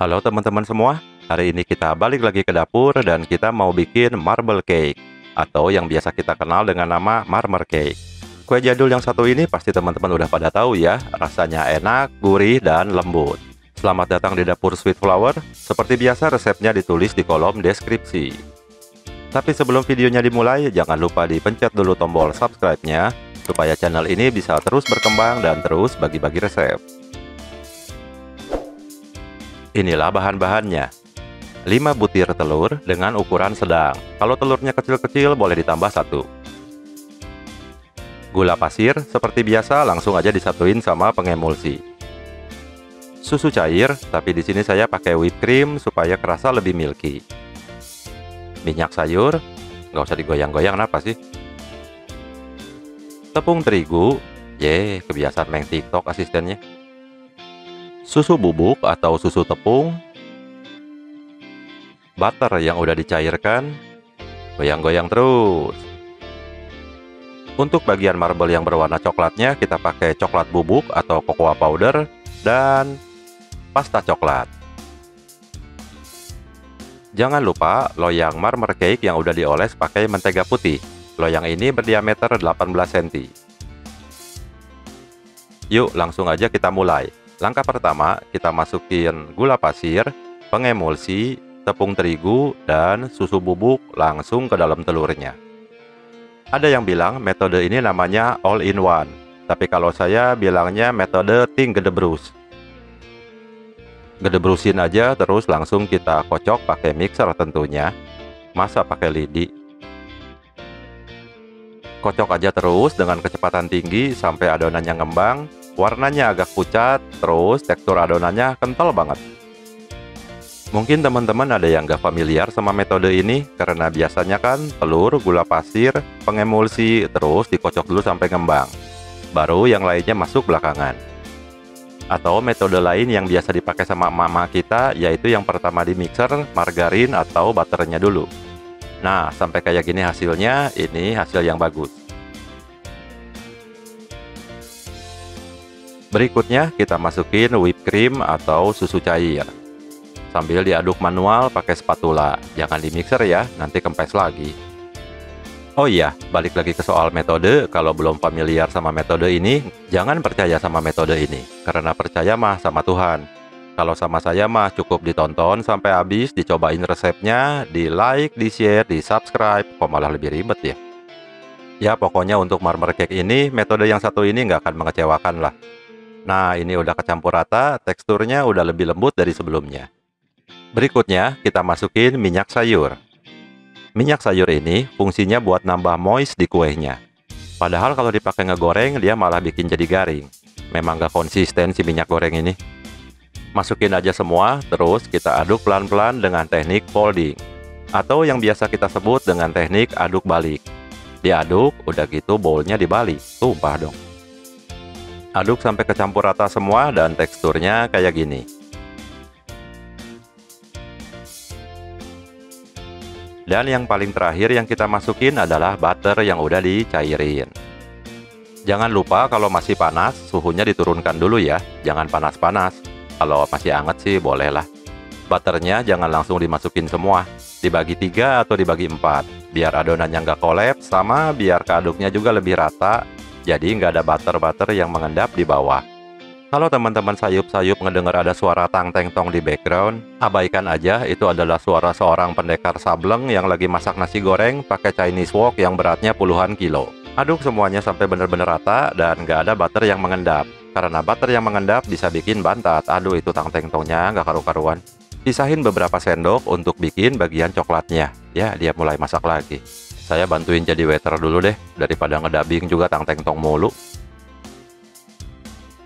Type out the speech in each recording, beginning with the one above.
Halo teman-teman semua, hari ini kita balik lagi ke dapur dan kita mau bikin marble cake atau yang biasa kita kenal dengan nama marmer cake. Kue jadul yang satu ini pasti teman-teman udah pada tahu ya, rasanya enak, gurih, dan lembut. Selamat datang di dapur Sweet Flower, seperti biasa resepnya ditulis di kolom deskripsi. Tapi sebelum videonya dimulai, jangan lupa dipencet dulu tombol subscribe-nya, supaya channel ini bisa terus berkembang dan terus bagi-bagi resep. Inilah bahan-bahannya. 5 butir telur dengan ukuran sedang. Kalau telurnya kecil-kecil boleh ditambah 1. Gula pasir seperti biasa langsung aja disatuin sama pengemulsi. Susu cair, tapi di sini saya pakai whipped cream supaya kerasa lebih milky. Minyak sayur, nggak usah digoyang-goyang, kenapa sih? Tepung terigu, kebiasaan main TikTok asistennya. Susu bubuk atau susu tepung, butter yang udah dicairkan, goyang-goyang terus. Untuk bagian marble yang berwarna coklatnya, kita pakai coklat bubuk atau cocoa powder dan pasta coklat. Jangan lupa loyang marmer cake yang udah dioles pakai mentega putih. Loyang ini berdiameter 18 cm. Yuk langsung aja kita mulai. Langkah pertama, kita masukin gula pasir, pengemulsi, tepung terigu, dan susu bubuk langsung ke dalam telurnya. Ada yang bilang metode ini namanya all-in-one, tapi kalau saya bilangnya metode ting gedebrus. Gedebrusin aja terus langsung kita kocok pakai mixer tentunya, masa pakai lidi. Kocok aja terus dengan kecepatan tinggi sampai adonannya ngembang. Warnanya agak pucat, terus tekstur adonannya kental banget. Mungkin teman-teman ada yang gak familiar sama metode ini, karena biasanya kan telur, gula pasir, pengemulsi, terus dikocok dulu sampai ngembang. Baru yang lainnya masuk belakangan. Atau metode lain yang biasa dipakai sama mama kita, yaitu yang pertama di mixer, margarin atau butternya dulu. Nah, sampai kayak gini hasilnya, ini hasil yang bagus. Berikutnya kita masukin whipped cream atau susu cair. Sambil diaduk manual pakai spatula. Jangan di mixer ya, nanti kempes lagi. Oh iya, balik lagi ke soal metode. Kalau belum familiar sama metode ini, jangan percaya sama metode ini. Karena percaya mah sama Tuhan. Kalau sama saya mah cukup ditonton sampai habis, dicobain resepnya, di like, di share, di subscribe. Kok malah lebih ribet ya? Ya pokoknya untuk marmer cake ini, metode yang satu ini nggak akan mengecewakan lah. Nah, ini udah kecampur rata, teksturnya udah lebih lembut dari sebelumnya. Berikutnya, kita masukin minyak sayur. Minyak sayur ini fungsinya buat nambah moist di kuenya. Padahal kalau dipakai ngegoreng, dia malah bikin jadi garing. Memang gak konsisten si minyak goreng ini. Masukin aja semua, terus kita aduk pelan-pelan dengan teknik folding. Atau yang biasa kita sebut dengan teknik aduk balik. Diaduk, udah gitu bowlnya dibalik. Tumpah dong. Aduk sampai kecampur rata semua dan teksturnya kayak gini. Dan yang paling terakhir yang kita masukin adalah butter yang udah dicairin. Jangan lupa kalau masih panas, suhunya diturunkan dulu ya. Jangan panas-panas. Kalau masih hangat sih bolehlah. Butternya jangan langsung dimasukin semua. Dibagi 3 atau dibagi 4. Biar adonannya nggak kolaps, sama biar keaduknya juga lebih rata. Jadi nggak ada butter-butter yang mengendap di bawah. Kalau teman-teman sayup-sayup ngedengar ada suara tang-teng-tong di background, abaikan aja, itu adalah suara seorang pendekar sableng yang lagi masak nasi goreng pakai Chinese wok yang beratnya puluhan kilo. Aduk semuanya sampai bener-bener rata dan nggak ada butter yang mengendap. Karena butter yang mengendap bisa bikin bantat. Aduh, itu tang-teng-tongnya nggak karu-karuan. Pisahin beberapa sendok untuk bikin bagian coklatnya. Ya, dia mulai masak lagi. Saya bantuin jadi waiter dulu deh, daripada ngedabing juga tang-teng-tong mulu.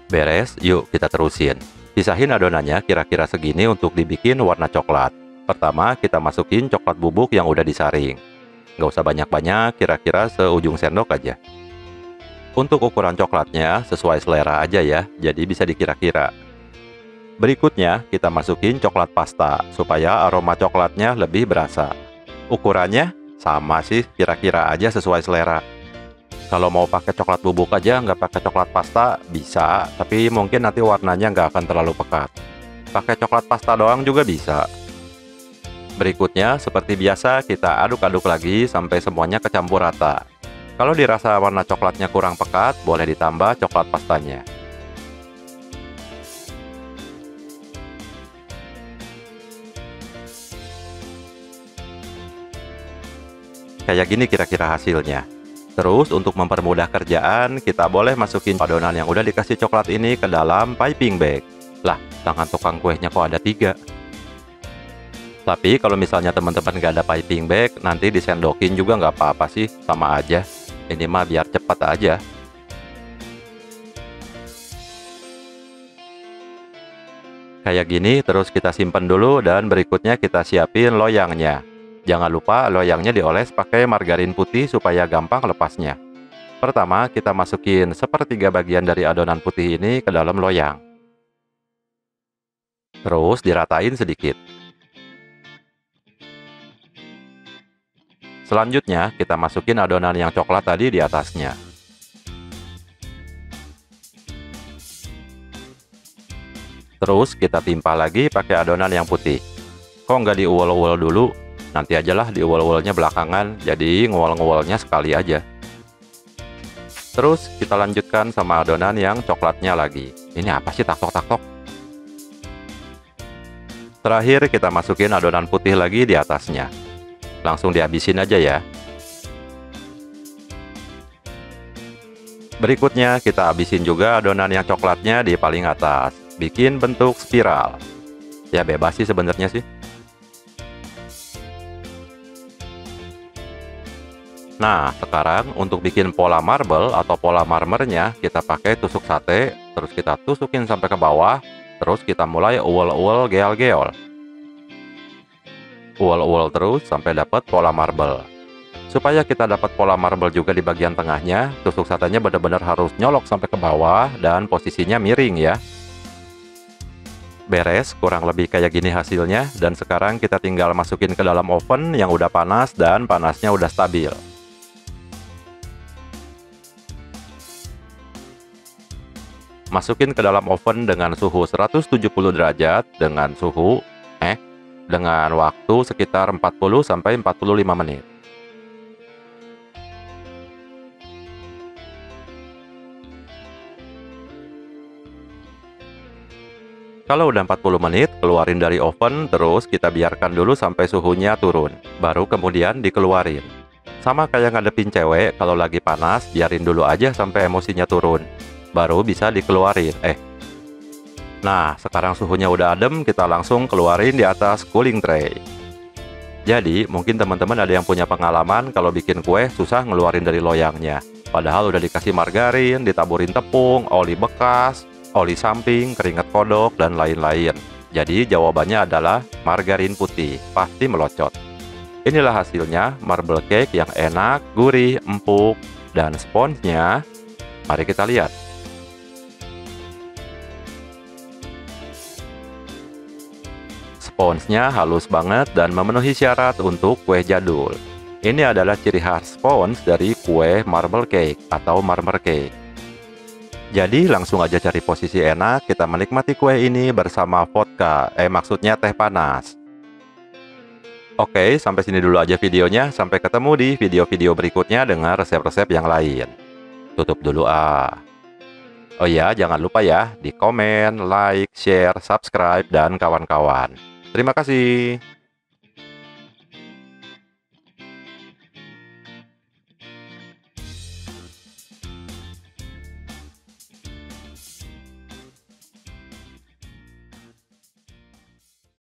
Beres, yuk kita terusin. Pisahin adonannya kira-kira segini untuk dibikin warna coklat. Pertama, kita masukin coklat bubuk yang udah disaring. Nggak usah banyak-banyak, kira-kira seujung sendok aja. Untuk ukuran coklatnya, sesuai selera aja ya, jadi bisa dikira-kira. Berikutnya, kita masukin coklat pasta, supaya aroma coklatnya lebih berasa. Ukurannya sama sih, kira-kira aja sesuai selera. Kalau mau pakai coklat bubuk aja, nggak pakai coklat pasta, bisa. Tapi mungkin nanti warnanya nggak akan terlalu pekat. Pakai coklat pasta doang juga bisa. Berikutnya, seperti biasa, kita aduk-aduk lagi sampai semuanya kecampur rata. Kalau dirasa warna coklatnya kurang pekat, boleh ditambah coklat pastanya. Kayak gini kira-kira hasilnya. Terus untuk mempermudah kerjaan, kita boleh masukin adonan yang udah dikasih coklat ini ke dalam piping bag. Lah, tangan tukang kuenya kok ada 3? Tapi kalau misalnya teman-teman gak ada piping bag, nanti disendokin juga nggak apa-apa sih, sama aja. Ini mah biar cepat aja. Kayak gini, terus kita simpen dulu dan berikutnya kita siapin loyangnya. Jangan lupa loyangnya dioles pakai margarin putih supaya gampang lepasnya. Pertama, kita masukin sepertiga bagian dari adonan putih ini ke dalam loyang. Terus diratain sedikit. Selanjutnya, kita masukin adonan yang coklat tadi di atasnya. Terus kita timpa lagi pakai adonan yang putih. Kok nggak diuwel-uwel dulu? Nanti ajalah diuwel-uwelnya belakangan, jadi nguwel-nguwelnya sekali aja. Terus kita lanjutkan sama adonan yang coklatnya lagi. Ini apa sih taktok-taktok? Terakhir kita masukin adonan putih lagi di atasnya. Langsung dihabisin aja ya. Berikutnya kita habisin juga adonan yang coklatnya di paling atas. Bikin bentuk spiral. Ya bebas sih sebenarnya sih. Nah, sekarang untuk bikin pola marble atau pola marmernya, kita pakai tusuk sate, terus kita tusukin sampai ke bawah, terus kita mulai uwel-uwel geol-geol. Uwel-uwel terus sampai dapat pola marble. Supaya kita dapat pola marble juga di bagian tengahnya, tusuk satenya benar-benar harus nyolok sampai ke bawah dan posisinya miring ya. Beres, kurang lebih kayak gini hasilnya, dan sekarang kita tinggal masukin ke dalam oven yang udah panas dan panasnya udah stabil. Masukin ke dalam oven dengan suhu 170 derajat dengan waktu sekitar 40 sampai 45 menit. Kalau udah 40 menit, keluarin dari oven, terus kita biarkan dulu sampai suhunya turun. Baru kemudian dikeluarin. Sama kayak ngadepin cewek, kalau lagi panas, biarin dulu aja sampai emosinya turun. Baru bisa dikeluarin. Nah, sekarang suhunya udah adem, kita langsung keluarin di atas cooling tray. Jadi, mungkin teman-teman ada yang punya pengalaman kalau bikin kue susah ngeluarin dari loyangnya. Padahal udah dikasih margarin, ditaburin tepung, oli bekas, oli samping, keringat kodok, dan lain-lain. Jadi, jawabannya adalah margarin putih, pasti melocot. Inilah hasilnya, marble cake yang enak, gurih, empuk, dan sponsnya. Mari kita lihat. Sponsnya halus banget dan memenuhi syarat untuk kue jadul. Ini adalah ciri khas spons dari kue marble cake atau marmer cake. Jadi langsung aja cari posisi enak, kita menikmati kue ini bersama vodka, maksudnya teh panas. Oke, sampai sini dulu aja videonya. Sampai ketemu di video-video berikutnya dengan resep-resep yang lain. Tutup dulu ah. Oh ya, jangan lupa ya, di komen, like, share, subscribe, dan kawan-kawan. Terima kasih.